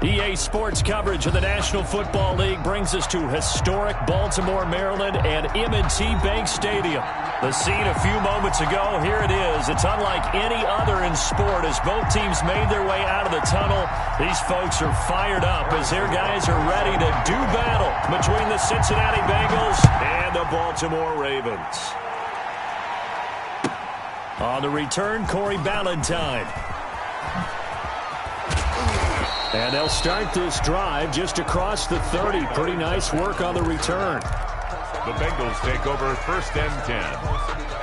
EA Sports coverage of the National Football League brings us to historic Baltimore, Maryland, and M&T Bank Stadium. The scene a few moments ago, here it is. It's unlike any other in sport as both teams made their way out of the tunnel. These folks are fired up as their guys are ready to do battle between the Cincinnati Bengals and the Baltimore Ravens. On the return, Corey Ballantyne. And they'll start this drive just across the 30. Pretty nice work on the return. The Bengals take over 1st and 10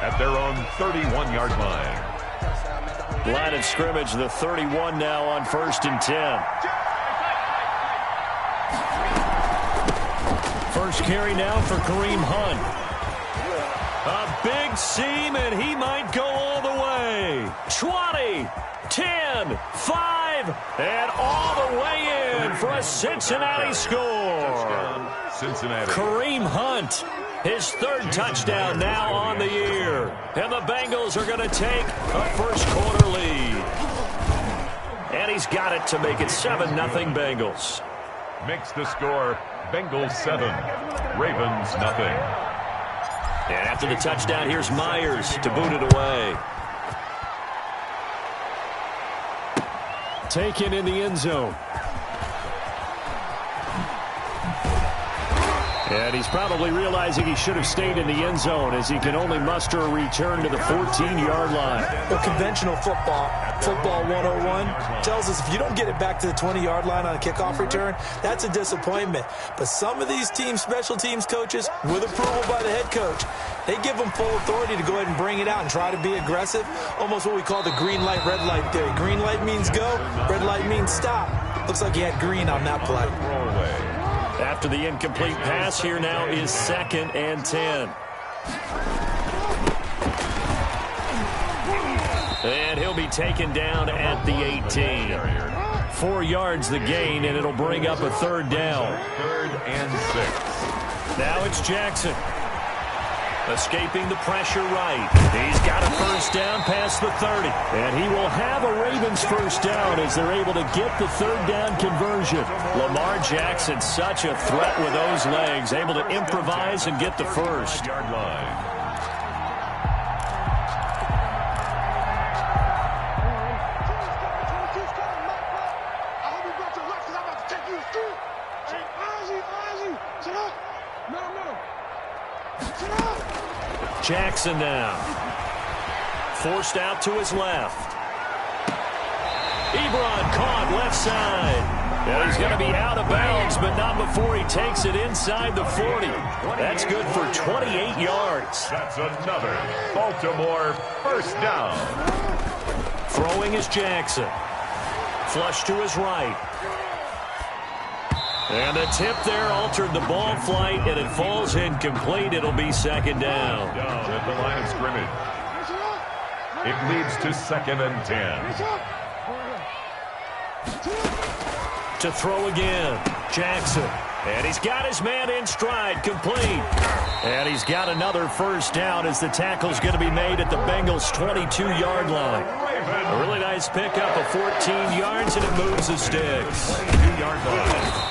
at their own 31-yard line. Line of scrimmage, the 31 now on 1st and 10. First carry now for Kareem Hunt. A big seam, and he might go all the way. 20, 10, 5, and all the way in for a Cincinnati score. Cincinnati. Kareem Hunt, his 3rd touchdown now on the year. And the Bengals are going to take a first-quarter lead. And he's got it to make it 7-0 Bengals. Makes the score Bengals 7, Ravens nothing. And after the touchdown, here's Myers to boot it away. Taken in the end zone. And he's probably realizing he should have stayed in the end zone as he can only muster a return to the 14-yard line. Well, conventional football 101, tells us if you don't get it back to the 20-yard line on a kickoff return, that's a disappointment. But some of these teams, special teams coaches, with approval by the head coach, they give them full authority to go ahead and bring it out and try to be aggressive, almost what we call the green light, red light theory. Green light means go, red light means stop. Looks like he had green on that play. After the incomplete pass, here now is 2nd and 10. And he'll be taken down at the 18. 4 yards the gain, and it'll bring up a 3rd down. 3rd and 6. Now it's Jackson. Escaping the pressure right. He's got a first down past the 30. And he will have a Ravens first down as they're able to get the 3rd down conversion. Lamar Jackson, such a threat with those legs, able to improvise and get the first. Yard line. Jackson now. Forced out to his left. Ebron caught left side. And he's going to be out of bounds, but not before he takes it inside the 40. That's good for 28 yards. That's another Baltimore first down. Throwing is Jackson. Flush to his right. And the tip there altered the ball flight, and it falls incomplete. It'll be 2nd down. Down at the line of scrimmage. It leads to 2nd and 10. To throw again, Jackson. And he's got his man in stride, complete. And he's got another first down as the tackle's going to be made at the Bengals' 22-yard line. A really nice pickup of 14 yards, and it moves the sticks. 2-yard line.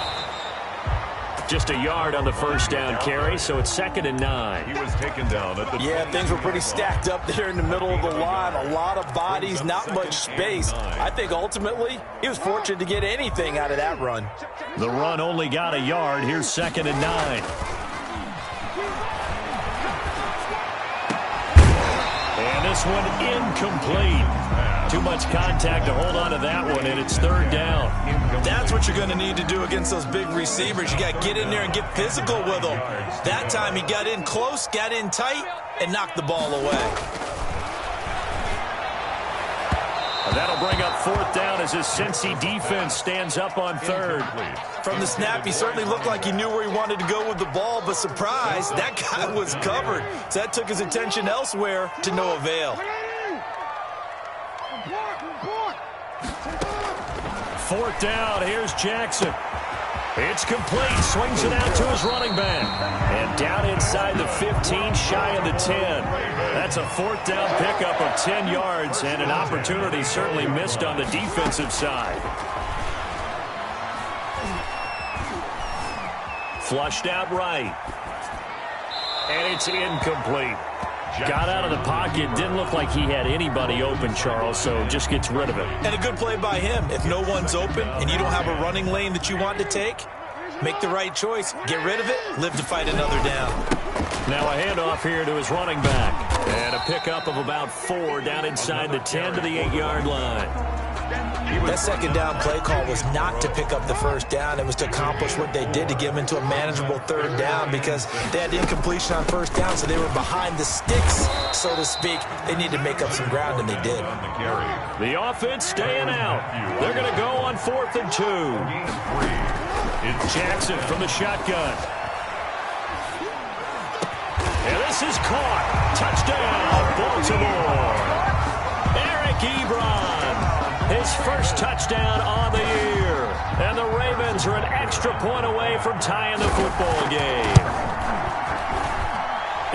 Just a yard on the first down carry, so it's 2nd and 9. He was taken down at the... Yeah, things were pretty stacked up there in the middle of the line. A lot of bodies, not much space. I think ultimately he was fortunate to get anything out of that run. The run only got a yard. Here's 2nd and 9. And this one incomplete. Too much contact to hold on to that one, and it's 3rd down. That's what you're going to need to do against those big receivers. You got to get in there and get physical with them. That time he got in close, got in tight, and knocked the ball away. And that'll bring up 4th down as his Cincy defense stands up on 3rd. From the snap, he certainly looked like he knew where he wanted to go with the ball, but surprise, that guy was covered. So that took his attention elsewhere to no avail. 4th down, here's Jackson. It's complete, swings it out to his running back. And down inside the 15, shy of the 10. That's a 4th down pickup of 10 yards, and an opportunity certainly missed on the defensive side. Flushed out right. And it's incomplete. Got out of the pocket. Didn't look like he had anybody open, Charles, so just gets rid of it. And a good play by him. If no one's open and you don't have a running lane that you want to take, make the right choice. Get rid of it. Live to fight another down. Now a handoff here to his running back. And a pickup of about 4 down inside the 10 to the 8-yard line. That second down play call was not to pick up the first down. It was to accomplish what they did to get them into a manageable third down because they had incompletion on first down, so they were behind the sticks, so to speak. They needed to make up some ground, and they did. The offense staying out. They're going to go on 4th and 2. It's Jackson from the shotgun. And this is caught. Touchdown, Baltimore. Eric Ebron. His first touchdown on the year. And the Ravens are an extra point away from tying the football game.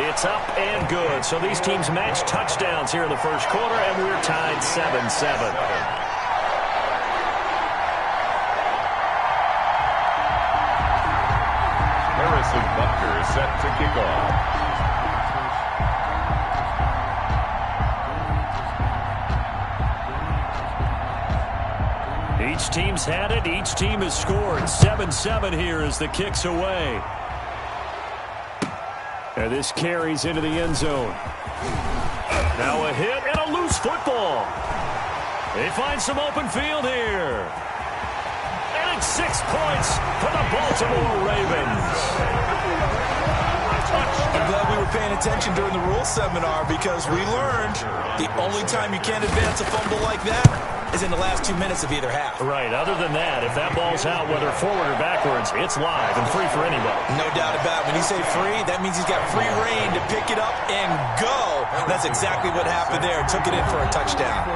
It's up and good. So these teams match touchdowns here in the first quarter, and we're tied 7-7. Harrison Butker is set to kick off. Each team's had it. Each team has scored. 7-7 here as the kick's away. And this carries into the end zone. Now a hit and a loose football. They find some open field here. And it's 6 points for the Baltimore Ravens. I'm glad we were paying attention during the rules seminar because we learned the only time you can't advance a fumble like that is in the last 2 minutes of either half. Right. Other than that, if that ball's out, whether forward or backwards, it's live and free for anybody. No doubt about it. When you say free, that means he's got free reign to pick it up and go. And that's exactly what happened there. Took it in for a touchdown.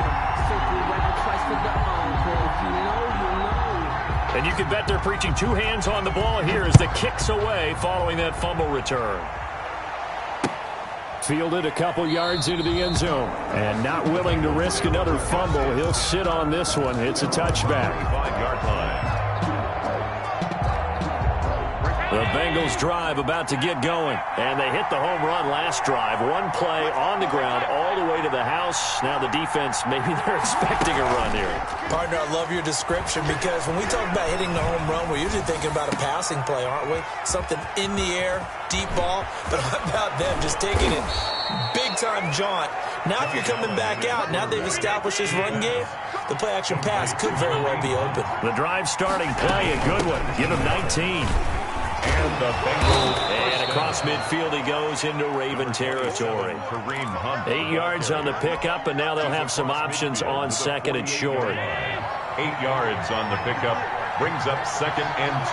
And you can bet they're preaching 2 hands on the ball here as the kick's away following that fumble return. Fielded a couple yards into the end zone. And not willing to risk another fumble. He'll sit on this one. It's a touchback. 5-yard line. The Bengals drive about to get going. And they hit the home run last drive. 1 play on the ground all the way to the house. Now the defense, maybe they're expecting a run here. Partner, I love your description because when we talk about hitting the home run, we're usually thinking about a passing play, aren't we? Something in the air, deep ball. But how about them just taking it big-time jaunt? Now if you're coming back out, now they've established this run game, the play-action pass could very well be open. The drive starting play, a good one. Give him 19. And the Bengals. And across midfield he goes into Raven territory. 8 yards on the pickup, and now they'll have some options on 2nd and short. 8 yards on the pickup. Brings up 2nd and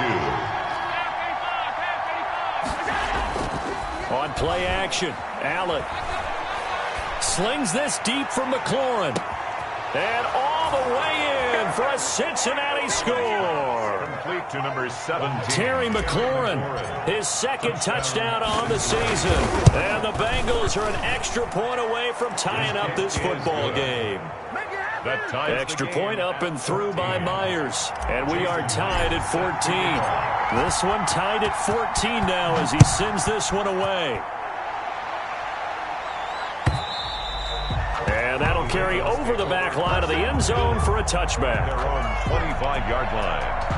2. On play action, Allen slings this deep from McLaurin. And all the way in for a Cincinnati score. Complete to number 17. Terry McLaurin, his 2nd touchdown on the season. And the Bengals are an extra point away from tying up this football game. Extra point up and through by Myers. And we are tied at 14. This one tied at 14 now as he sends this one away. And that'll carry over the back line of the end zone for a touchback. Their own 25-yard line.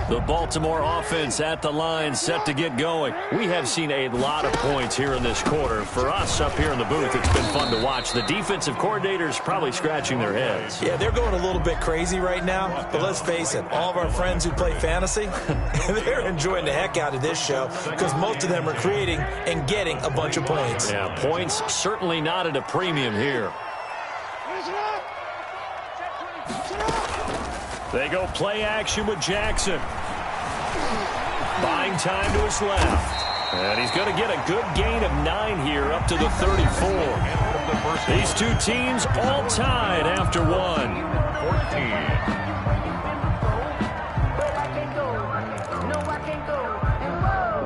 The Baltimore offense at the line, set to get going. We have seen a lot of points here in this quarter. For us up here in the booth, it's been fun to watch. The defensive coordinators probably scratching their heads. Yeah, they're going a little bit crazy right now. But let's face it, all of our friends who play fantasy, they're enjoying the heck out of this show because most of them are creating and getting a bunch of points. Yeah, points certainly not at a premium here. They go play action with Jackson. Buying time to his left. And he's going to get a good gain of 9 here up to the 34. These two teams all tied after 1.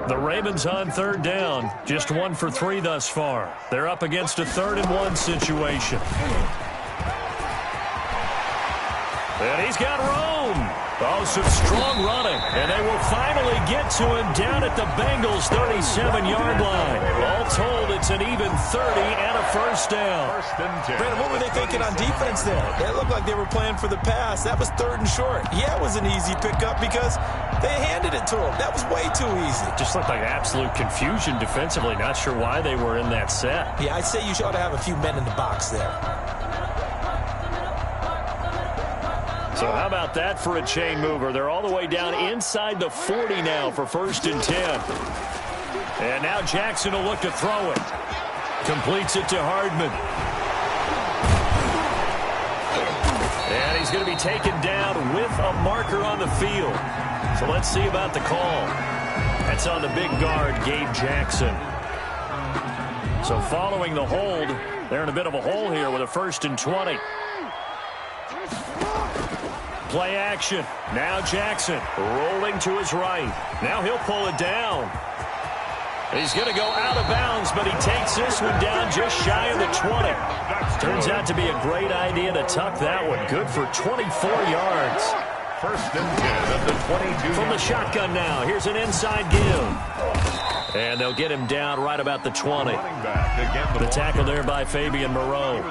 14. The Ravens on 3rd down. Just 1 for 3 thus far. They're up against a 3rd and 1 situation. And he's got room. Oh, some strong running. And they will finally get to him down at the Bengals' 37-yard line. All told, it's an even 30 and a first down. Brandon, what were they thinking on defense there? They looked like they were playing for the pass. That was 3rd and short. Yeah, it was an easy pickup because they handed it to him. That was way too easy. Just looked like absolute confusion defensively. Not sure why they were in that set. Yeah, I'd say you ought to have a few men in the box there. So how about that for a chain mover? They're all the way down inside the 40 now for 1st and 10. And now Jackson will look to throw it. Completes it to Hardman. And he's going to be taken down with a marker on the field. So let's see about the call. That's on the big guard, Gabe Jackson. So following the hold, they're in a bit of a hole here with a 1st and 20. Play action. Now Jackson rolling to his right. Now he'll pull it down. He's going to go out of bounds, but he takes this one down just shy of the 20. Turns out to be a great idea to tuck that one. Good for 24 yards. 1st and 10 at the 22. From the shotgun now. Here's an inside give. And they'll get him down right about the 20. The tackle there by Fabian Moreau.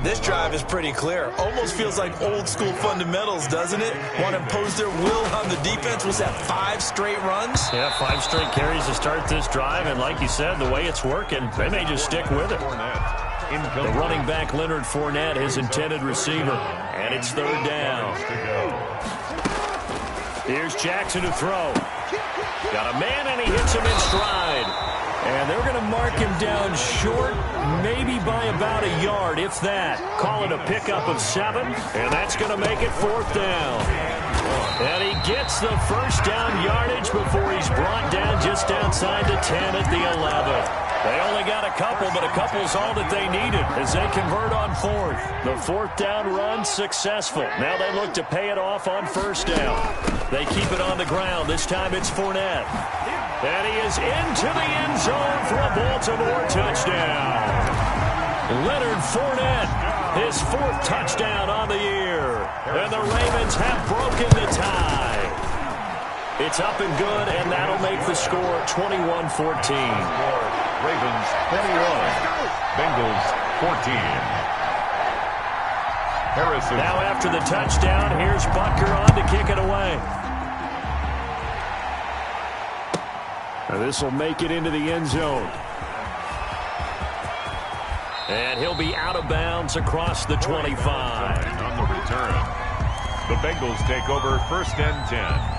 This drive is pretty clear. Almost feels like old school fundamentals, doesn't it? Want to impose their will on the defense. Was that 5 straight runs? Yeah, 5 straight carries to start this drive. And like you said, the way it's working, they may just stick with it. The running back, Leonard Fournette, his intended receiver. And it's 3rd down. Here's Jackson to throw. Got a man, and he hits him in stride. And they're going to mark him down short, maybe by about a yard, if that. Call it a pickup of 7, and that's going to make it 4th down. And he gets the first down yardage before he's brought down just outside the 10 at the 11. They only got a couple, but a couple's all that they needed as they convert on 4th. The 4th down run successful. Now they look to pay it off on 1st down. They keep it on the ground. This time it's Fournette. And he is into the end zone for a Baltimore touchdown. Leonard Fournette, his 4th touchdown on the year. And the Ravens have broken the tie. It's up and good, and that'll make the score 21-14. Ravens 21, Bengals 14. Harrison. Now after the touchdown, here's Butker on to kick it away. Now this will make it into the end zone. And he'll be out of bounds across the 25. On the return, the Bengals take over 1st and 10.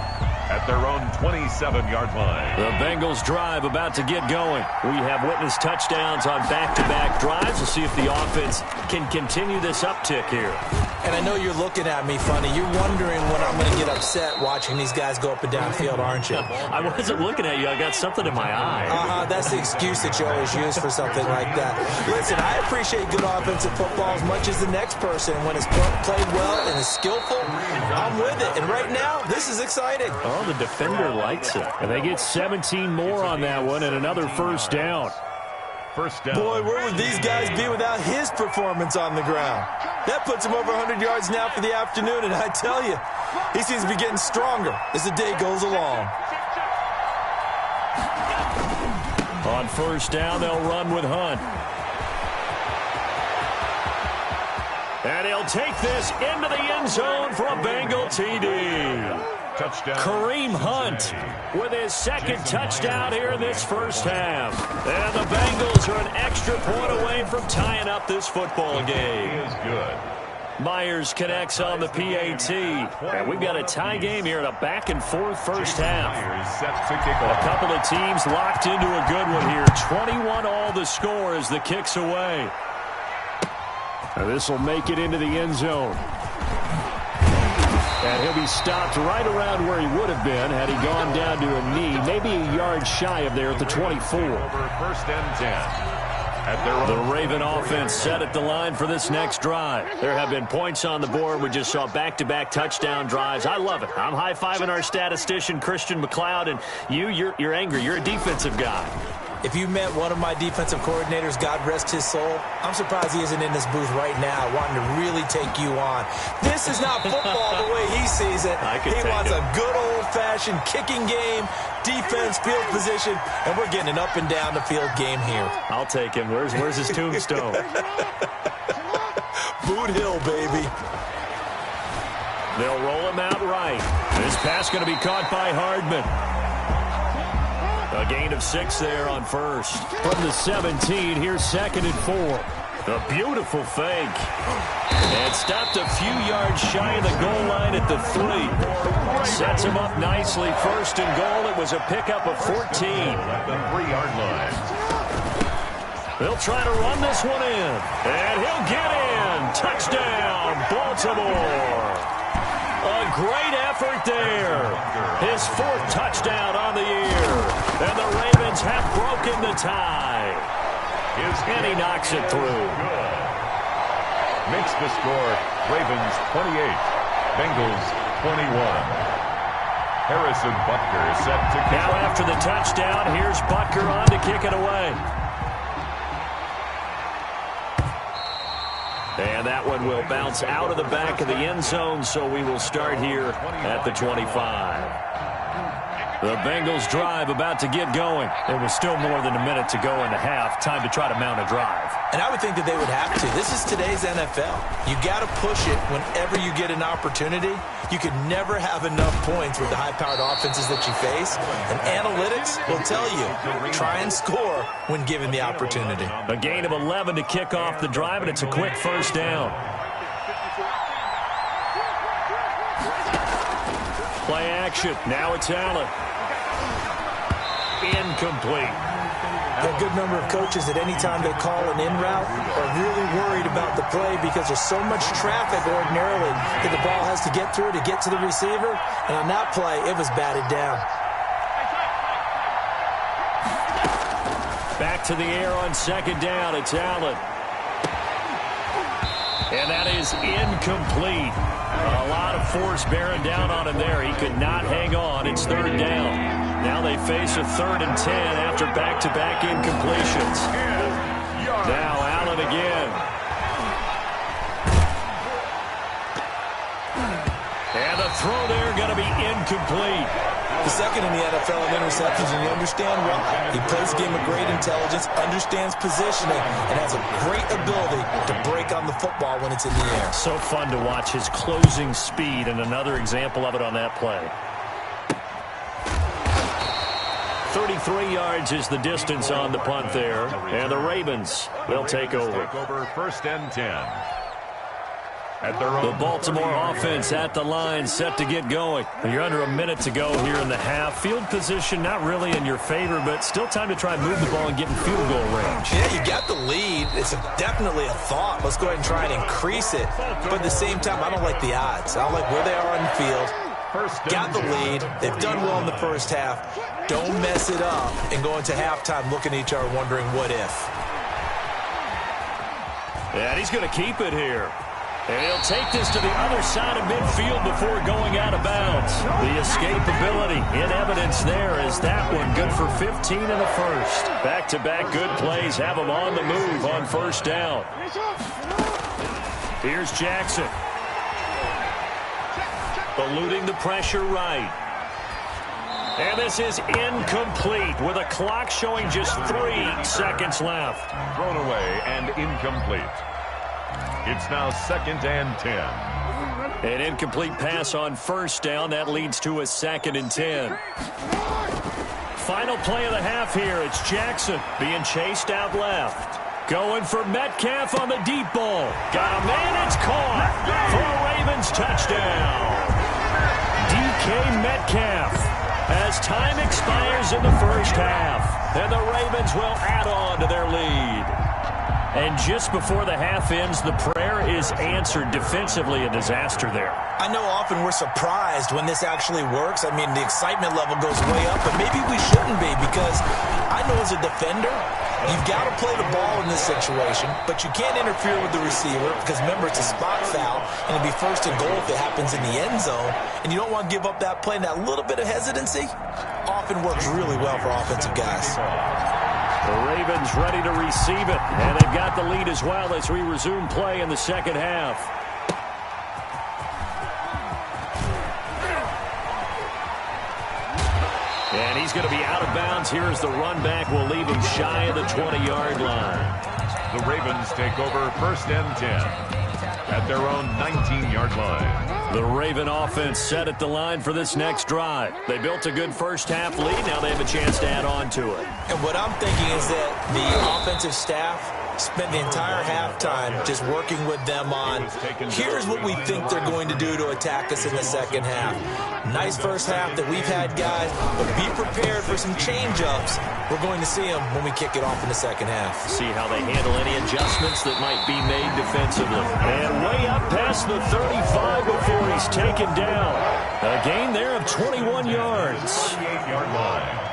At their own 27-yard line. The Bengals drive about to get going. We have witnessed touchdowns on back-to-back drives. We'll see if the offense can continue this uptick here. And I know you're looking at me funny. You're wondering when I'm going to get upset watching these guys go up and down field, aren't you? I wasn't looking at you. I got something in my eye. That's the excuse that you always use for something like that. Listen, I appreciate good offensive football as much as the next person. When it's played well and is skillful, I'm with it. And right now, this is exciting. Oh, the defender likes it. And they get 17 more on that one and another 1st down. Boy, where would these guys be without his performance on the ground? That puts him over 100 yards now for the afternoon, and I tell you, he seems to be getting stronger as the day goes along. On 1st down, they'll run with Hunt. And he'll take this into the end zone for a Bengal TD. Touchdown. Kareem Hunt with his 2nd touchdown here in this 1st half. And the Bengals are an extra point away from tying up this football game. He is good. Myers connects on the PAT. And we've got a tie game here in a back-and-forth 1st half. A couple of teams locked into a good one here. 21-all the score as the kick's away. And this will make it into the end zone. And he'll be stopped right around where he would have been had he gone down to a knee, maybe a yard shy of there at the 24. Over 1st and 10. The Raven offense set at the line for this next drive. There have been points on the board. We just saw back-to-back touchdown drives. I love it. I'm high-fiving our statistician, Christian McLeod, and you're angry. You're a defensive guy. If you met one of my defensive coordinators, God rest his soul, I'm surprised he isn't in this booth right now wanting to really take you on. This is not football the way he sees it. He wants a good old-fashioned kicking game, defense, field position, and we're getting an up-and-down-the-field game here. I'll take him. Where's his tombstone? Boot Hill, baby. They'll roll him out right. This pass going to be caught by Hardman. A gain of 6 there on first. From the 17, here's 2nd and 4. A beautiful fake. And stopped a few yards shy of the goal line at the 3. Sets him up nicely. 1st and goal. It was a pickup of 14. At the 3-yard line. They'll try to run this one in. And he'll get in. Touchdown, Baltimore. A great effort there. His 4th touchdown on the year. And the Ravens have broken the tie. And he knocks it through. Makes the score Ravens 28, Bengals 21. Harrison Butker set to kick. Now after the touchdown, here's Butker on to kick it away. And that one will bounce out of the back of the end zone, so we will start here at the 25. The Bengals drive about to get going. There was still more than a minute to go in the half. Time to try to mount a drive. And I would think that they would have to. This is today's NFL. You got to push it whenever you get an opportunity. You can never have enough points with the high-powered offenses that you face. And analytics will tell you, try and score when given the opportunity. A gain of 11 to kick off the drive, and it's a quick 1st down. Play action. Now it's Allen. Incomplete. A good number of coaches at any time they call an in route are really worried about the play because there's so much traffic ordinarily that the ball has to get through to get to the receiver. And on that play, it was batted down. Back to the air on 2nd down. It's Allen. And that is incomplete. A lot of force bearing down on him there. He could not hang on. It's 3rd down. Now they face a 3rd and 10 after back-to-back incompletions. Now Allen again. And the throw there going to be incomplete. The 2nd in the NFL in interceptions, and you understand why. He plays the game with great intelligence, understands positioning, and has a great ability to break on the football when it's in the air. So fun to watch his closing speed, and another example of it on that play. 33 yards is the distance on the punt there, and the Ravens will take over. 1st and 10. The Baltimore offense at the line, set to get going. You're under a minute to go here in the half. Field position not really in your favor, but still time to try and move the ball and get in field goal range. Yeah, you got the lead. It's definitely a thought. Let's go ahead and try and increase it. But at the same time, I don't like the odds. I don't like where they are on the field. Got the lead. They've done well in the first half. Don't mess it up and go into halftime looking at each other wondering what if. And he's going to keep it here. And he'll take this to the other side of midfield before going out of bounds. The escapability in evidence there is that one good for 15 in the first. Back-to-back good plays have him on the move on 1st down. Here's Jackson. Eluding the pressure right. And this is incomplete with a clock showing just 3 seconds left. Thrown away and incomplete. It's now 2nd and 10. An incomplete pass on 1st down. That leads to a 2nd and 10. Final play of the half here. It's Jackson being chased out left. Going for Metcalf on the deep ball. Got a man. It's caught for a Ravens touchdown. DK Metcalf as time expires in the first half. And the Ravens will add on to their lead. And just before the half ends, the prayer is answered. Defensively, a disaster there. I know often we're surprised when this actually works. I mean, the excitement level goes way up, but maybe we shouldn't be because I know as a defender, you've got to play the ball in this situation, but you can't interfere with the receiver because, remember, it's a spot foul, and it'll be 1st and goal if it happens in the end zone, and you don't want to give up that play, and that little bit of hesitancy often works really well for offensive guys. The Ravens ready to receive it, and they've got the lead as well as we resume play in the second half. And he's going to be out of bounds here as the run back will leave him shy of the 20-yard line. The Ravens take over 1st and 10 at their own 19-yard line. The Raven offense set at the line for this next drive. They built a good first-half lead. Now they have a chance to add on to it. And what I'm thinking is that the offensive staff spent the entire halftime just working with them on, here's what we think they're going to do to attack us in the second half. Nice first half that we've had, guys, but be prepared for some change-ups. We're going to see them when we kick it off in the second half. See how they handle any adjustments that might be made defensively. And way up past the 35 before he's taken down. A gain there of 21 yards. 38-yard line.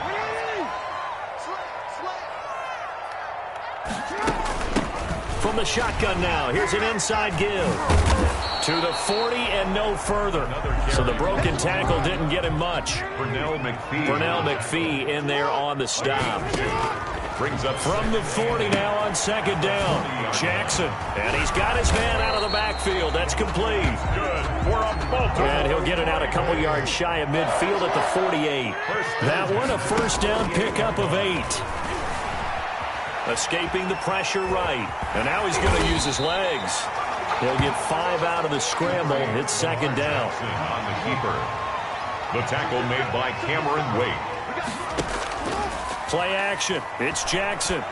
From the shotgun now, here's an inside give. To the 40 and no further. So the broken tackle didn't get him much. Pernell McPhee in there on the stop. Brings up from the 40 now on second down. Jackson, and he's got his man out of the backfield. That's complete. Good for a Baltimore. And he'll get it out a couple yards shy of midfield at the 48. That one a first down pickup of 8. Escaping the pressure right. And now he's going to use his legs. He'll get 5 out of the scramble. It's second down. On the keeper. The tackle made by Cameron Wake. Play action. It's Jackson.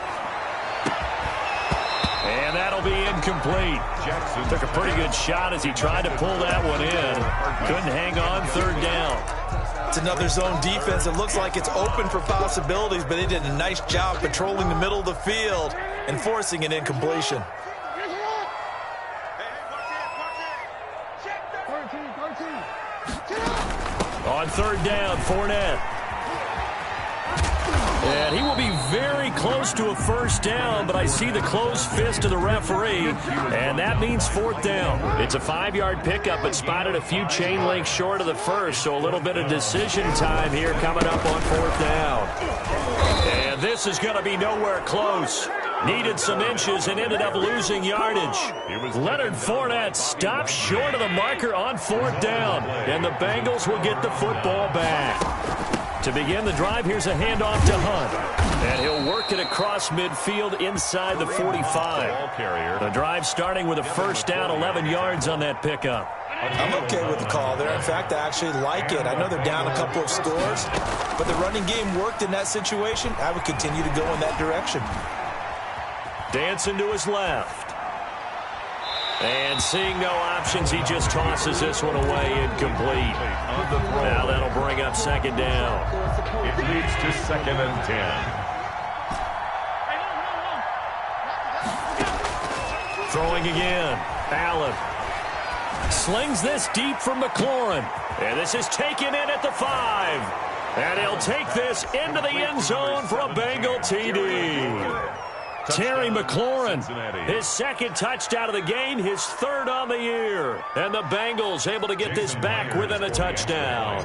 And that'll be incomplete. Jackson took a pretty good shot as he tried to pull that one in. Couldn't hang on third down. It's another zone defense. It looks like it's open for possibilities, but they did a nice job patrolling the middle of the field and forcing an incompletion. On third down, Fournette. And he will be very close to a first down, but I see the closed fist of the referee, and that means fourth down. It's a 5-yard pickup, but spotted a few chain links short of the first, so a little bit of decision time here coming up on fourth down. And this is going to be nowhere close. Needed some inches and ended up losing yardage. Leonard Fournette stops short of the marker on fourth down, and the Bengals will get the football back. To begin the drive, here's a handoff to Hunt. And he'll work it across midfield inside the 45. The drive starting with a first down, 11 yards on that pickup. I'm okay with the call there. In fact, I actually like it. I know they're down a couple of scores, but the running game worked in that situation. I would continue to go in that direction. Dancing to his left. And seeing no options, he just tosses this one away, incomplete. Now that'll bring up second down. It leads to 2nd and 10. Throwing again. Allen slings this deep from McLaurin. And this is taken in at the 5. And he'll take this into the end zone for a Bengal TD. Terry McLaurin, his second touchdown of the game, his third on the year. And the Bengals able to get this back within a touchdown.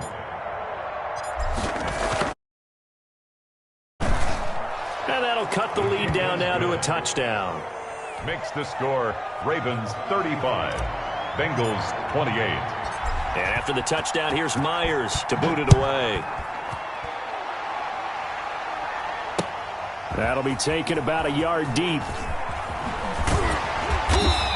And that'll cut the lead down now to a touchdown. Makes the score Ravens 35, Bengals 28. And after the touchdown, here's Myers to boot it away. That'll be taken about a yard deep.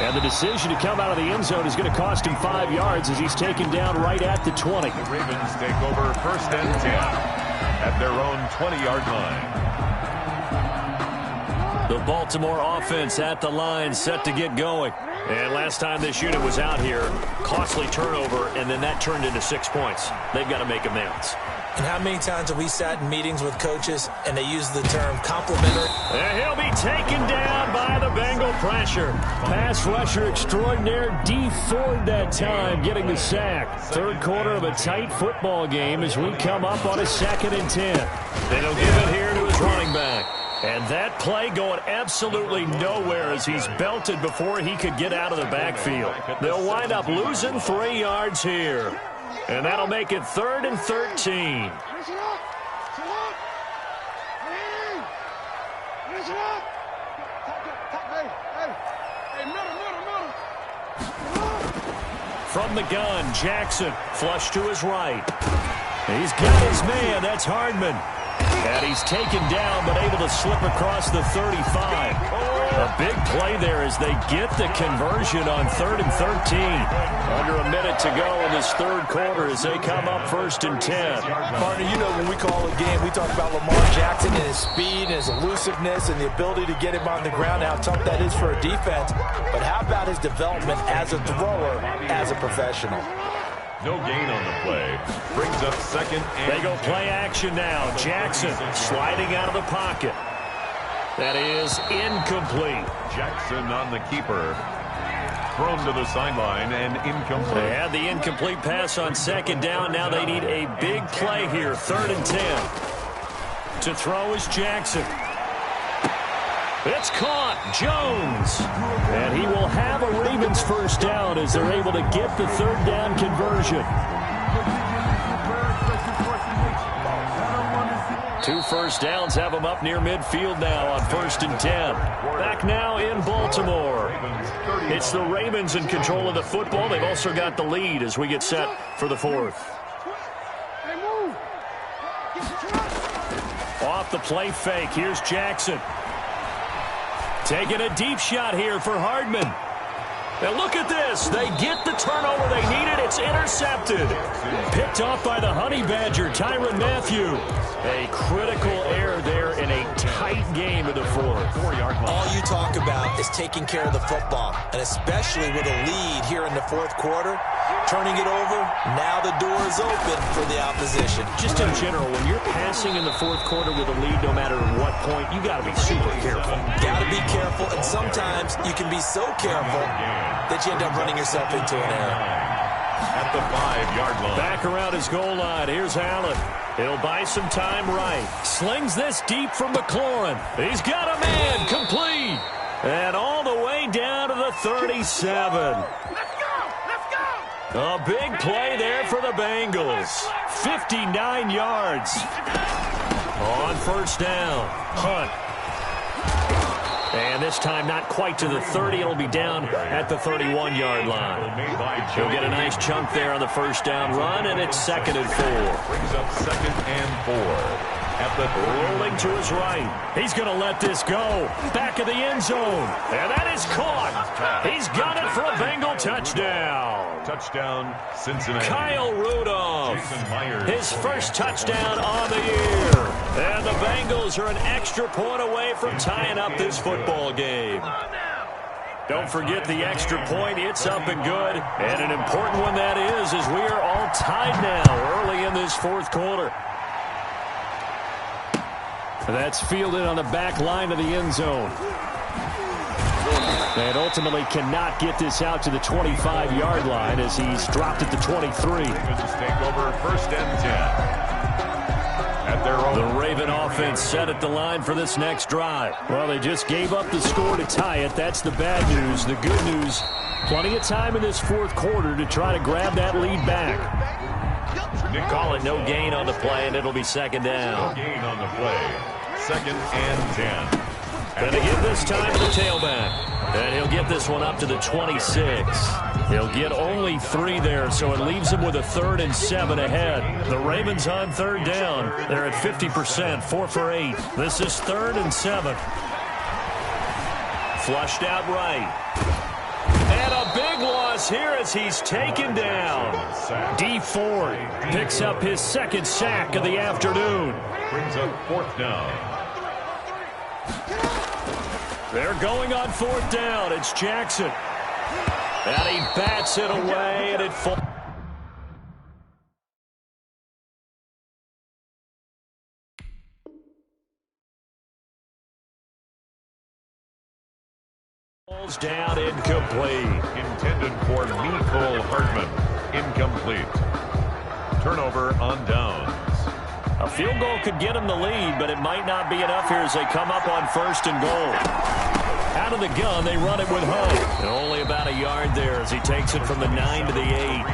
And the decision to come out of the end zone is going to cost him 5 yards as he's taken down right at the 20. The Ravens take over 1st and 10 at their own 20-yard line. The Baltimore offense at the line, set to get going. And last time this unit was out here, costly turnover, and then that turned into 6 points. They've got to make amends. And how many times have we sat in meetings with coaches and they use the term complimentary? And he'll be taken down by the Bengal pressure. Pass rusher extraordinaire, D Ford that time getting the sack. Third quarter of a tight football game as we come up on a 2nd and 10. Then he'll give it here to his running back. And that play going absolutely nowhere as he's belted before he could get out of the backfield. They'll wind up losing 3 yards here. And that'll make it 3rd and 13. From the gun, Jackson, flush to his right. He's got his man, that's Hardman. And he's taken down, but able to slip across the 35. A big play there as they get the conversion on 3rd and 13. Under a minute to go in this third quarter as they come up 1st and 10. Partner, you know when we call a game, we talk about Lamar Jackson and his speed and his elusiveness and the ability to get him on the ground, how tough that is for a defense. But how about his development as a thrower, as a professional? No gain on the play. Brings up 2nd and They go play action now. Jackson sliding out of the pocket. That is incomplete. Jackson on the keeper. Thrown to the sideline and incomplete. They had the incomplete pass on 2nd down. Now they need a big play here. 3rd and 10. To throw is Jackson. It's caught. Jones. And he will have a Ravens first down as they're able to get the 3rd down conversion. 2 first downs have them up near midfield now on 1st and 10. Back now in Baltimore. It's the Ravens in control of the football. They've also got the lead as we get set for the 4th. Off the play fake. Here's Jackson. Taking a deep shot here for Hardman. And look at this. They get the turnover they needed. It's intercepted. Picked off by the Honey Badger, Tyrann Mathieu. A critical error there in a tight game in the 4th. 4-yard line. All you talk about is taking care of the football, and especially with a lead here in the 4th quarter, turning it over, now the door is open for the opposition. Just in general, when you're passing in the 4th quarter with a lead, no matter what point, you got to be super careful. Got to be careful, and sometimes you can be so careful that you end up running yourself into an error. At the 5-yard line. Back around his goal line. Here's Allen. He'll buy some time right. Slings this deep from McLaurin. He's got a man. Complete. And all the way down to the 37. Let's go! A big play there for the Bengals. 59 yards. On 1st down. Hunt. And this time not quite to the 30. It'll be down at the 31-yard line. He'll get a nice chunk there on the 1st down run, and it's 2nd and 4. Brings up 2nd and 4. At the Rolling to his right. He's going to let this go. Back of the end zone. And that is caught. He's got it for a Bengal touchdown. touchdown, Cincinnati. Kyle Rudolph, his first touchdown on the year. And the Bengals are an extra point away from tying up this football game. Don't forget the extra point. It's up and good. And an important one that is, as we are all tied now early in this fourth quarter. That's fielded on the back line of the end zone. And ultimately cannot get this out to the 25-yard line as he's dropped at the 23. Take over first and 10. At their own. The Raven offense set at the line for this next drive. Well, they just gave up the score to tie it. That's the bad news. The good news, plenty of time in this fourth quarter to try to grab that lead back. Call it no gain on the play, and it'll be second down. No gain on the play. Second and 10. Gonna give this time to the tailback. And he'll get this one up to the 26. He'll get only 3 there, so it leaves him with a 3rd and 7 ahead. The Ravens on third down. They're at 50%, 4 for 8. This is 3rd and 7. Flushed out right. And a big loss here as he's taken down. D Ford picks up his 2nd sack of the afternoon. Brings up 4th down. They're going on 4th down. It's Jackson. And he bats it away, and it falls down, incomplete. Intended for Mecole Hardman. Incomplete. Turnover on downs. A field goal could get him the lead, but it might not be enough here as they come up on 1st and goal. Out of the gun, they run it with Hunt. And only about a yard there as he takes it from the 9 to the 8.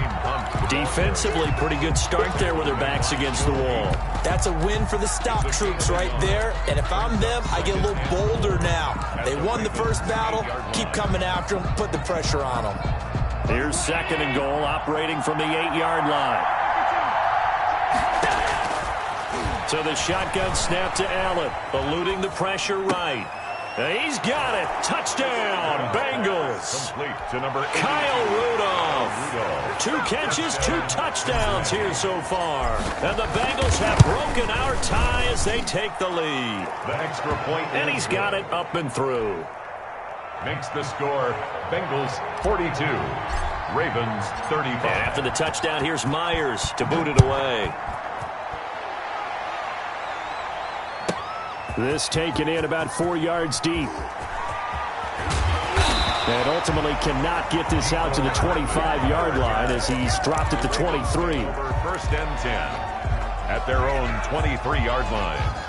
Defensively, pretty good start there with their backs against the wall. That's a win for the stock troops right there. And if I'm them, I get a little bolder now. They won the first battle. Keep coming after them. Put the pressure on them. Here's 2nd and goal, operating from the 8-yard line. So the shotgun snap to Allen, eluding the pressure right. He's got it. Touchdown, Bengals. Complete to number 8. Kyle Rudolph. 2 catches, 2 touchdowns here so far. And the Bengals have broken our tie as they take the lead. The extra point. And he's got it up and through. Makes the score Bengals 42, Ravens 35. And after the touchdown, here's Myers to boot it away. This taken in about 4 yards deep. And ultimately cannot get this out to the 25-yard line as he's dropped at the 23. 1st and 10 at their own 23-yard line.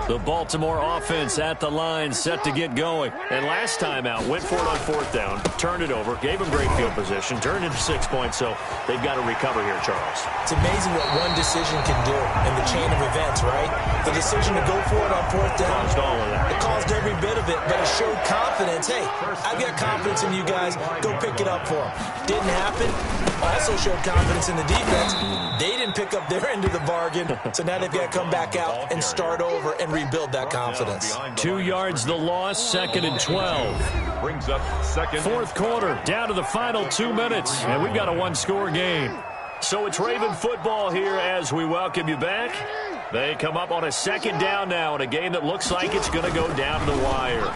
The Baltimore offense at the line, set to get going. And last time out, went for it on 4th down, turned it over, gave them great field position, turned into 6 points, so they've got to recover here, Charles. It's amazing what one decision can do in the chain of events, right? The decision to go for it on 4th down. Caused all of that. It caused every bit of it, but it showed confidence. Hey, I've got confidence in you guys. Go pick it up for them. Didn't happen. Also showed confidence in the defense. They didn't pick up their end of the bargain, so now they've got to come back out and start over and rebuild that confidence. 2 yards the loss, 2nd and 12. Brings up 2nd. 4th quarter, down to the final 2 minutes, and we've got a 1-score game. So it's Raven football here as we welcome you back. They come up on a 2nd down now in a game that looks like it's going to go down to the wire.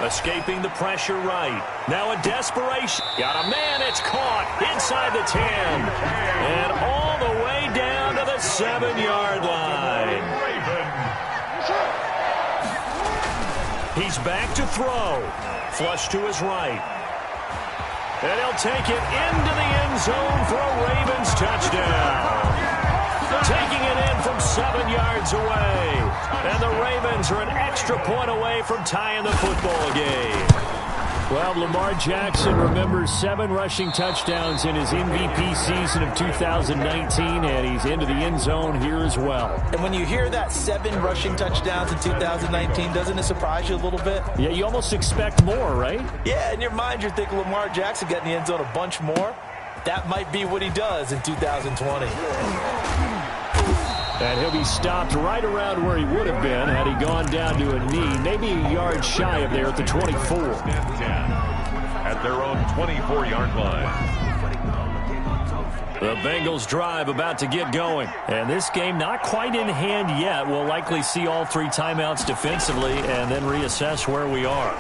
Escaping the pressure right. Now a desperation. Got a man, it's caught inside the 10. And all the way down to the 7-yard line. He's back to throw. Flush to his right. And he'll take it into the end zone for a Ravens touchdown. Taking it in from 7 yards away. And the Ravens are an extra point away from tying the football game. Well, Lamar Jackson remembers 7 rushing touchdowns in his MVP season of 2019, and he's into the end zone here as well. And when you hear that 7 rushing touchdowns in 2019, doesn't it surprise you a little bit? Yeah, you almost expect more, right? Yeah, in your mind, you're thinking Lamar Jackson got in the end zone a bunch more. That might be what he does in 2020. And he'll be stopped right around where he would have been had he gone down to a knee, maybe a yard shy of there at the 24. At their own 24-yard line. The Bengals drive about to get going. And this game not quite in hand yet. We'll likely see all 3 timeouts defensively and then reassess where we are.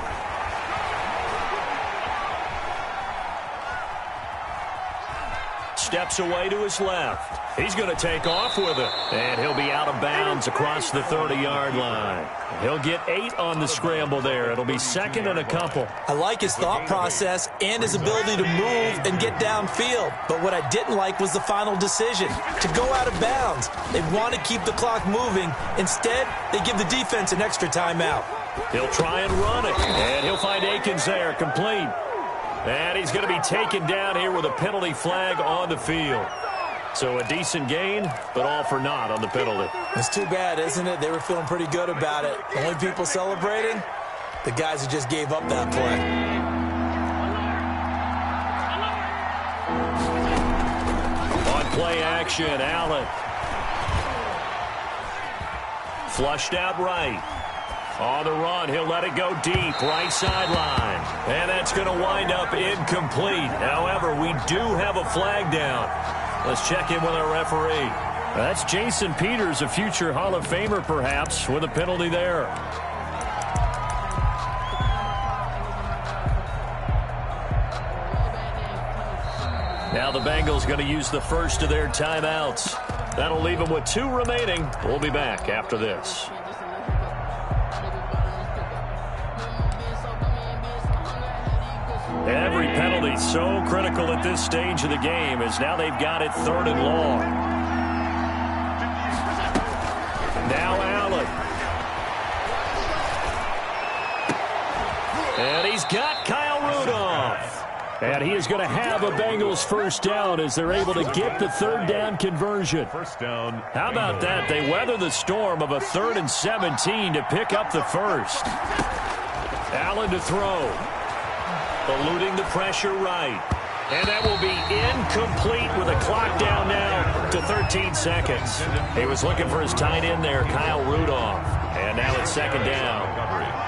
Steps away to his left. He's going to take off with it. And he'll be out of bounds across the 30-yard line. He'll get 8 on the scramble there. It'll be 2nd and a couple. I like his thought process and his ability to move and get downfield. But what I didn't like was the final decision, to go out of bounds. They want to keep the clock moving. Instead, they give the defense an extra timeout. He'll try and run it. And he'll find Akins there, complete. And he's going to be taken down here with a penalty flag on the field. So a decent gain, but all for naught on the penalty. It's too bad, isn't it? They were feeling pretty good about it. The only people celebrating, the guys who just gave up that play. On play action, Allen. Flushed out right. On the run, he'll let it go deep, right sideline. And that's going to wind up incomplete. However, we do have a flag down. Let's check in with our referee. That's Jason Peters, a future Hall of Famer, perhaps, with a penalty there. Now the Bengals going to use the first of their timeouts. That'll leave them with 2 remaining. We'll be back after this. Every penalty so critical at this stage of the game as now they've got it 3rd and long. Now Allen. And he's got Kyle Rudolph. And he is going to have a Bengals first down as they're able to get the third down conversion. First down. How about that? They weather the storm of a 3rd and 17 to pick up the first. Allen to throw. Eluding the pressure right. And that will be incomplete with a clock down now to 13 seconds. He was looking for his tight end there, Kyle Rudolph. And now it's 2nd down.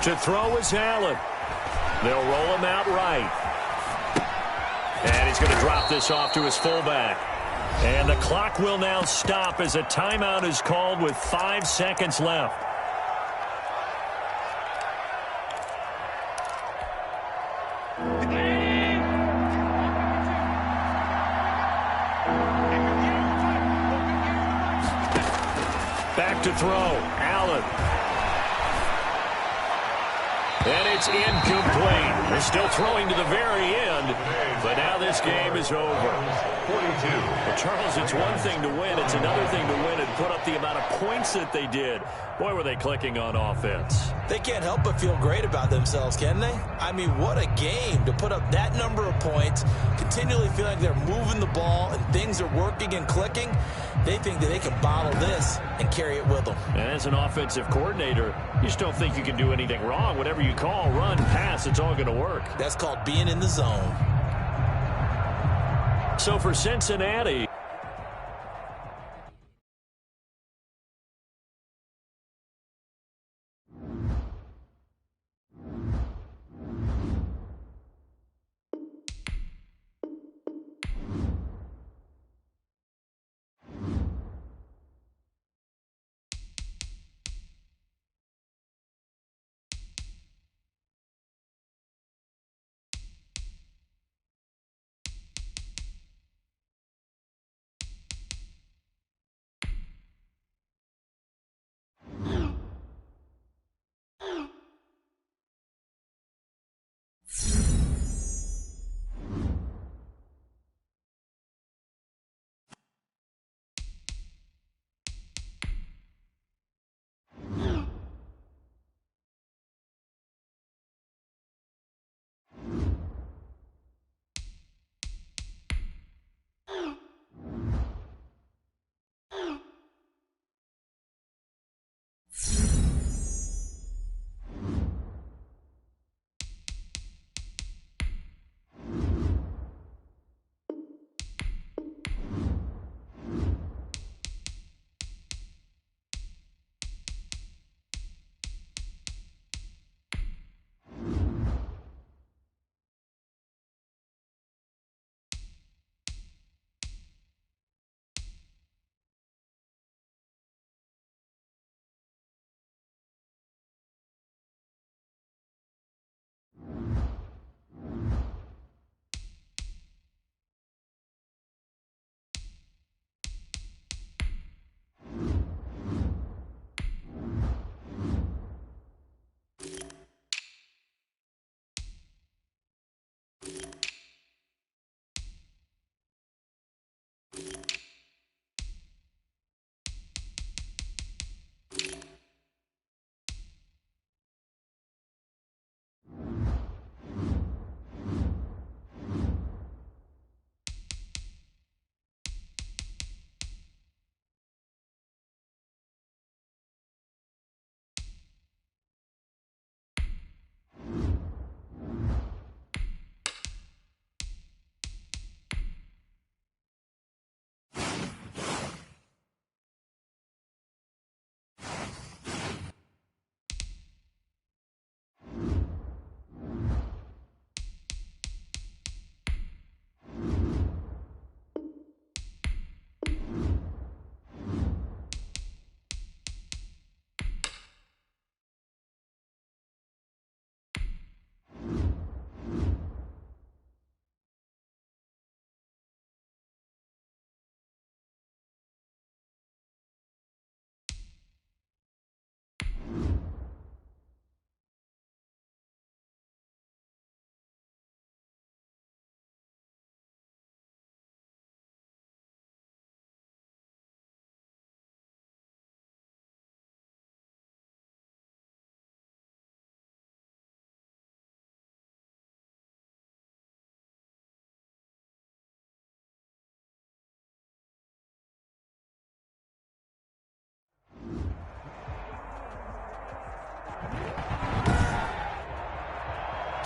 To throw is Allen. They'll roll him out right. And he's going to drop this off to his fullback. And the clock will now stop as a timeout is called with 5 seconds left. Back to throw. Allen. And it's incomplete. They're still throwing to the very end, but now this game is over. 42. Well, Charles, it's one thing to win. It's another thing to win and put up the amount of points that they did. Boy, were they clicking on offense. They can't help but feel great about themselves, can they? I mean, what a game to put up that number of points, continually feel like they're moving the ball and things are working and clicking. They think that they can bottle this and carry it with them. And as an offensive coordinator, you just don't think you can do anything wrong. Whatever you call, run, pass, it's all going to work. That's called being in the zone. So for Cincinnati,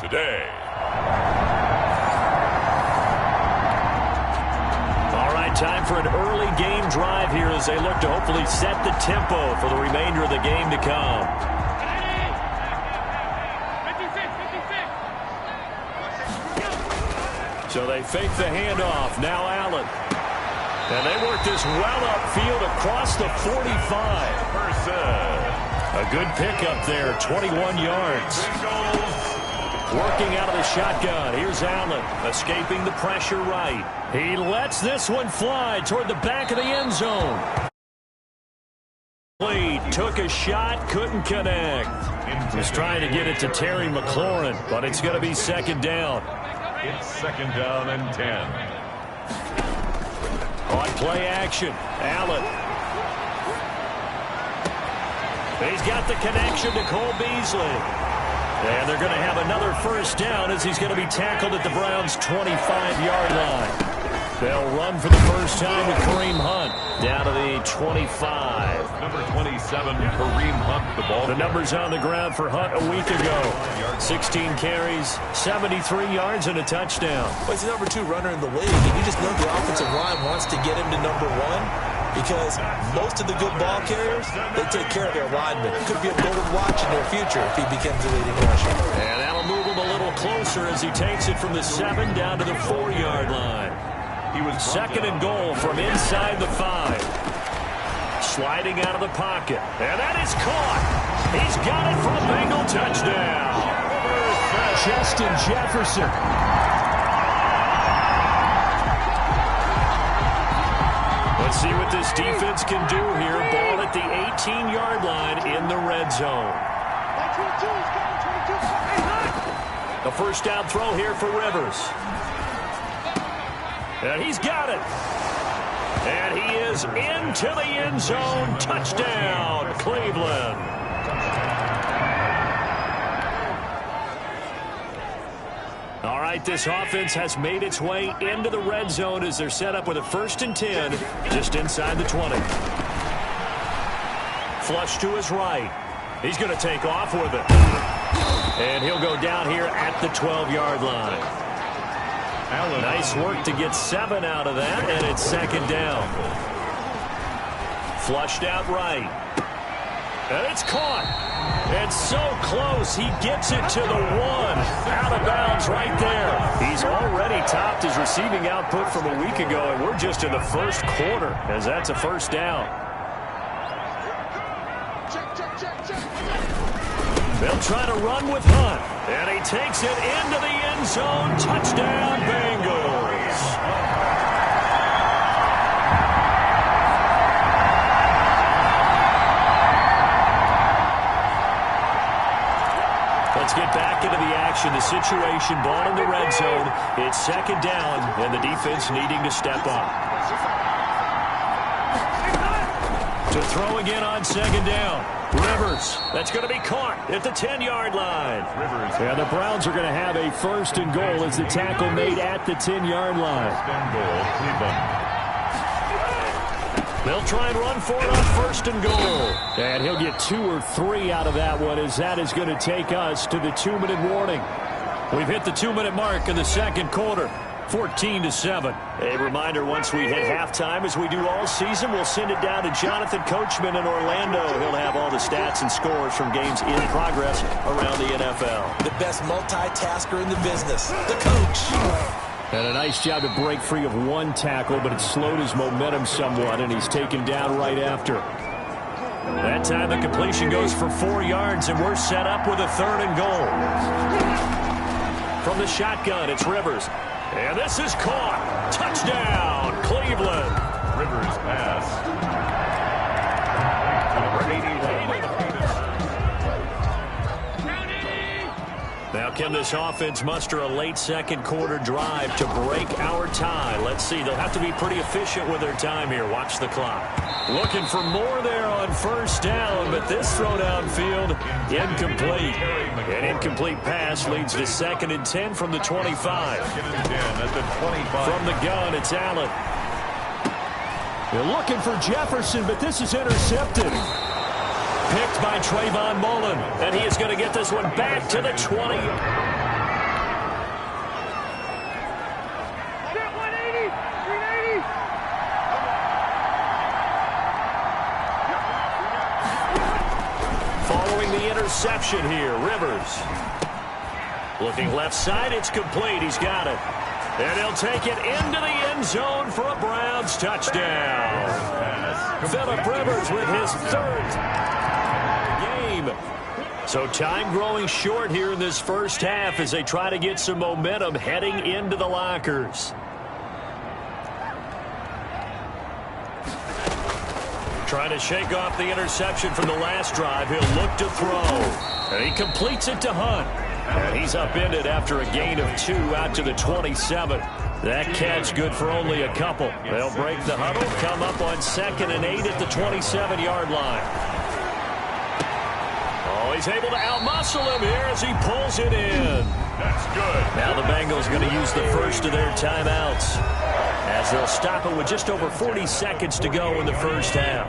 today. All right, time for an early game drive here as they look to hopefully set the tempo for the remainder of the game to come. So they fake the handoff. Now Allen. And they work this well upfield across the 45. A good pickup there, 21 yards. Working out of the shotgun. Here's Allen, escaping the pressure right. He lets this one fly toward the back of the end zone. Took a shot, couldn't connect. He's trying to get it to Terry McLaurin, but it's going to be second down. It's second down and 10. On play action, Allen. He's got the connection to Cole Beasley. And they're going to have another first down as he's going to be tackled at the Browns' 25-yard line. They'll run for the first time with Kareem Hunt down to the 25. Number 27, Kareem Hunt, the ball. The numbers on the ground for Hunt a week ago. 16 carries, 73 yards, and a touchdown. Well, he's the number 2 runner in the league, and you just know the offensive line wants to get him to number 1 because most of the good ball carriers, they take care of their linemen. Could be a golden watch in their future if he becomes a leading rusher. And that'll move him a little closer as he takes it from the 7 down to the 4-yard line. He was second and goal from inside the 5. Sliding out of the pocket. And that is caught. He's got it for a Bengal touchdown. Justin Jefferson. Let's see what this defense can do here. Ball at the 18-yard line in the red zone. A first down throw here for Rivers. And he's got it. And he is into the end zone. Touchdown, Cleveland. All right, this offense has made its way into the red zone as they're set up with a 1st and 10 just inside the 20. Flush to his right. He's going to take off with it. And he'll go down here at the 12-yard line. Nice work to get 7 out of that, and it's second down. Flushed out right. And it's caught. And so close, he gets it to the 1. Out of bounds right there. He's already topped his receiving output from a week ago, and we're just in the first quarter as that's a first down. They'll try to run with Hunt. And he takes it into the end zone. Touchdown, Bengals. Let's get back into the action. The situation, ball in the red zone. It's second down, and the defense needing to step up. To throw again on second down. Rivers, that's going to be caught at the 10-yard line. And the Browns are going to have a 1st and goal as the tackle made at the 10-yard line. They'll try and run for it on 1st and goal. And he'll get 2 or 3 out of that one as that is going to take us to the 2-minute warning. We've hit the 2-minute mark in the second quarter. 14-7. A reminder, once we hit halftime, as we do all season, we'll send it down to Jonathan Coachman in Orlando. He'll have all the stats and scores from games in progress around the NFL. The best multitasker in the business, the coach. And a nice job to break free of 1 tackle, but it slowed his momentum somewhat, and he's taken down right after. That time the completion goes for 4 yards, and we're set up with a 3rd and goal. From the shotgun, it's Rivers. And this is caught. Touchdown, Cleveland. Rivers pass. Number 88. Now can this offense muster a late second quarter drive to break our tie? Let's see. They'll have to be pretty efficient with their time here. Watch the clock. Looking for more there on first down, but this throw downfield incomplete. An incomplete pass leads to 2nd and 10 from the 25. 2nd and 10 at the 25. From the gun, it's Allen. They're looking for Jefferson, but this is intercepted. Picked by Trayvon Mullen, and he is going to get this one back to the 20. interception here. Rivers. Looking left side, it's complete. He's got it. And he'll take it into the end zone for a Browns touchdown. Phillip Rivers with his third game. So time growing short here in this first half as they try to get some momentum heading into the lockers. Trying to shake off the interception from the last drive. He'll look to throw. And he completes it to Hunt. And he's upended after a gain of 2 out to the 27. That catch good for only a couple. They'll break the huddle, come up on 2nd and 8 at the 27-yard line. Oh, he's able to outmuscle him here as he pulls it in. That's good. Now the Bengals going to use the first of their timeouts as they'll stop it with just over 40 seconds to go in the first half.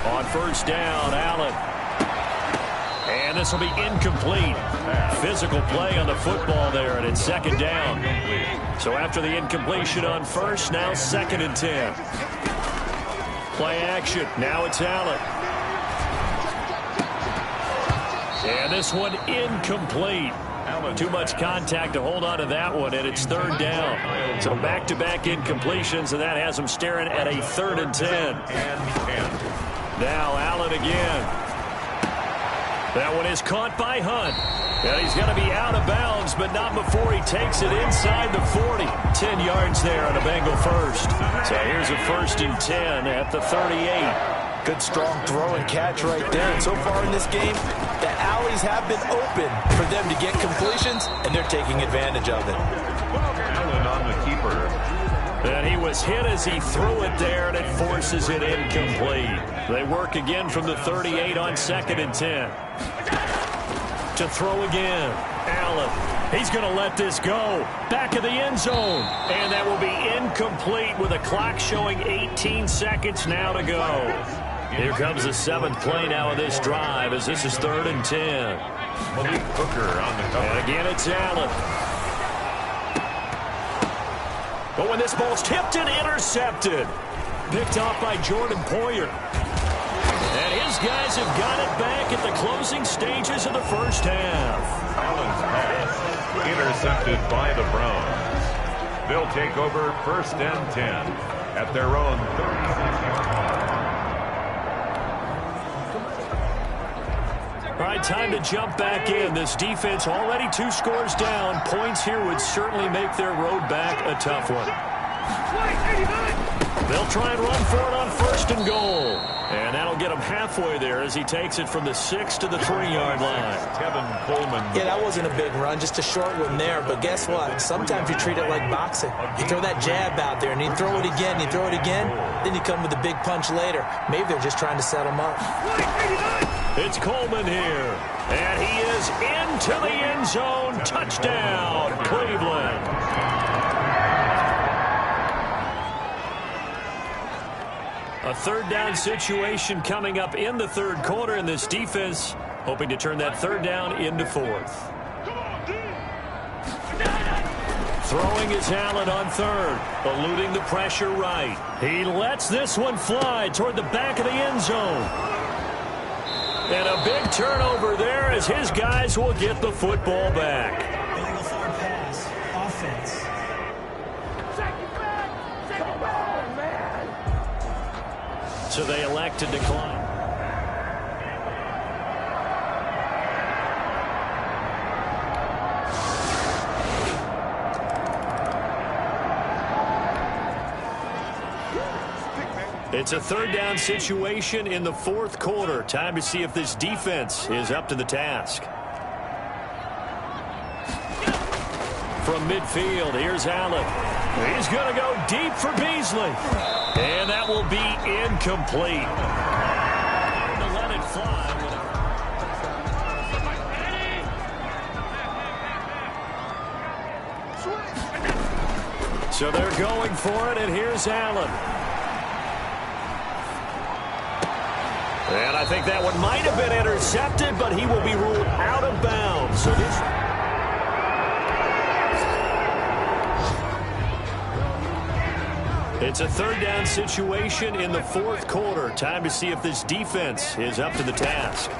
On first down, Allen. And this will be incomplete. Physical play on the football there, and it's 2nd down. So after the incompletion on first, now 2nd and 10. Play action. Now it's Allen. And this one incomplete. Too much contact to hold on to that one, and it's 3rd down. So back-to-back incompletions, and that has them staring at a 3rd and 10. Now Allen again. That one is caught by Hunt. And he's going to be out of bounds, but not before he takes it inside the 40. 10 yards there on a Bengal first. So here's a 1st and 10 at the 38. Good, strong throw and catch right there. And so far in this game, the alleys have been open for them to get completions, and they're taking advantage of it. Allen on the keeper. And he was hit as he threw it there, and it forces it incomplete. They work again from the 38 on 2nd and 10. To throw again. Allen. He's going to let this go. Back of the end zone. And that will be incomplete with a clock showing 18 seconds now to go. Here comes the 7th play now of this drive as this is 3rd and 10. Malik Hooker on the cover. And again it's Allen. But when this ball's tipped and intercepted. Picked off by Jordan Poyer. And his guys have got it back at the closing stages of the first half. Allen's pass intercepted by the Browns. They'll take over 1st and 10 at their own 36-yard line. All right, time to jump back in. This defense already 2 scores down. Points here would certainly make their road back a tough one. They'll try and run for it on 1st and goal. And that'll get him halfway there as he takes it from the 6 to the 3-yard line. Kevin Coleman. Yeah, that wasn't a big run, just a short one there. But guess what? Sometimes you treat it like boxing. You throw that jab out there, and you throw it again, you throw it again, then you come with a big punch later. Maybe they're just trying to set him up. It's Coleman here. And he is into the end zone. Touchdown, Cleveland. A 3rd down situation coming up in the 3rd quarter, and this defense hoping to turn that 3rd down into 4th. Throwing is Allen on 3rd, eluding the pressure right. He lets this one fly toward the back of the end zone. And a big turnover there as his guys will get the football back. Illegal forward pass, offense. So they elect to decline. It's a 3rd down situation in the 4th quarter. Time to see if this defense is up to the task. From midfield, here's Allen. He's going to go deep for Beasley. And that will be incomplete. To let it fly. So they're going for it, and here's Allen. And I think that one might have been intercepted, but he will be ruled out of bounds. So this... It's a third down situation in the fourth quarter. Time to see if this defense is up to the task.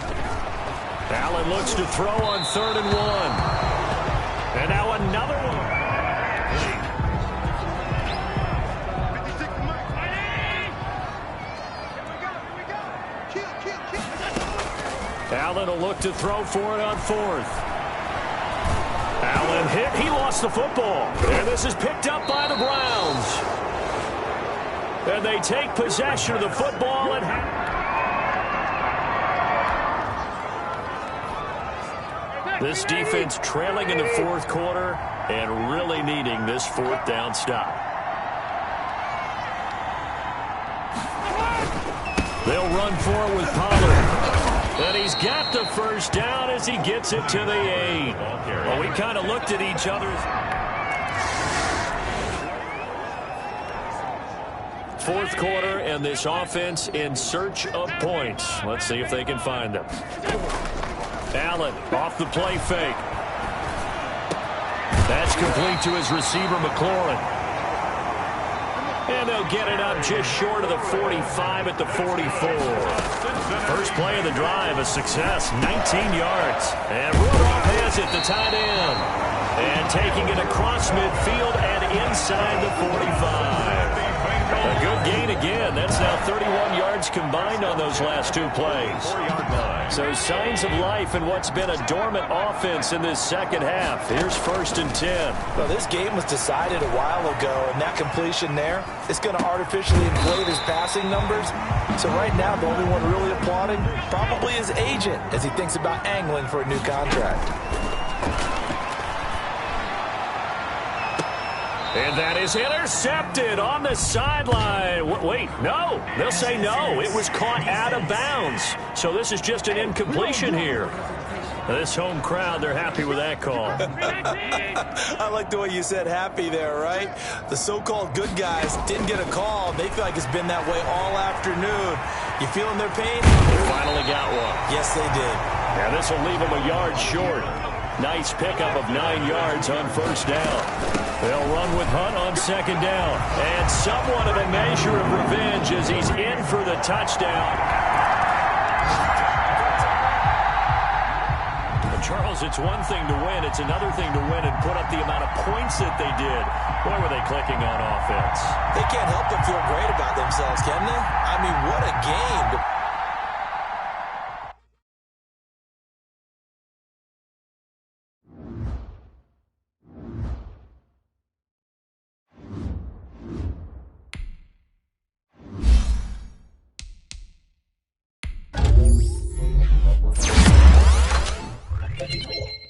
Allen looks to throw on 3rd and 1. And now another one. Allen will look to throw for it on 4th. Allen hit. He lost the football. And this is picked up by the Browns. And they take possession of the football. And this defense trailing in the fourth quarter and really needing this 4th down stop. They'll run forward with Pollard. And he's got the first down as he gets it to the 8. Well, we kind of looked at each other. Fourth quarter, and this offense in search of points. Let's see if they can find them. Allen off the play fake. That's complete to his receiver, McLaurin. And they'll get it up just short of the 45 at the 44. First play of the drive, a success, 19 yards. And Rudolph has it, the tight end. And taking it across midfield and inside the 45. A good gain again. That's now 31 yards combined on those last 2 plays. So signs of life in what's been a dormant offense in this second half. Here's 1st and 10. Well, this game was decided a while ago, and that completion there is going to artificially inflate his passing numbers. So right now, the only one really applauding probably his agent as he thinks about angling for a new contract. And that is intercepted on the sideline. Wait, no. They'll say no. It was caught out of bounds. So this is just an incompletion here. This home crowd, they're happy with that call. I like the way you said happy there, right? The so-called good guys didn't get a call. They feel like it's been that way all afternoon. You feeling their pain? They finally got one. Yes, they did. Now this will leave them a yard short. Nice pickup of 9 yards on 1st down. They'll run with Hunt on 2nd down. And somewhat of a measure of revenge as he's in for the touchdown. Well, Charles, it's one thing to win. It's another thing to win and put up the amount of points that they did. Boy, were they clicking on offense. They can't help but feel great about themselves, can they? I mean, what a game. Thank you.